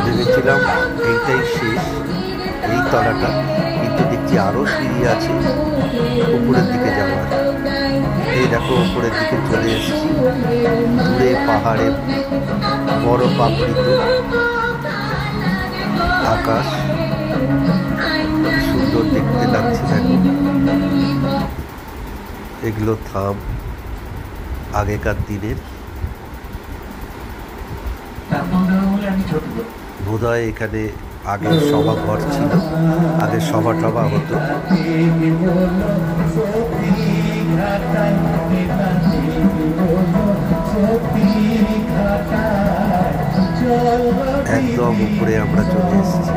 ভেবেছিলাম এইটাই শেষ, এই তলাটা, কিন্তু দেখছি আরো সিঁড়ি আছে উপরের দিকে যাওয়ার। এই দেখো উপরের দিকে চলে এসেছি, দূরে পাহাড়ে বরফ আবৃত আকাশ, সুন্দর দেখতে লাগছে। দেখো এগুলো থাম আগেকার দিনের, বোধহয় এখানে আগে সভাঘর ছিল, আগে সভা টভা হতো। একদম উপরে আমরা চলে এসেছি।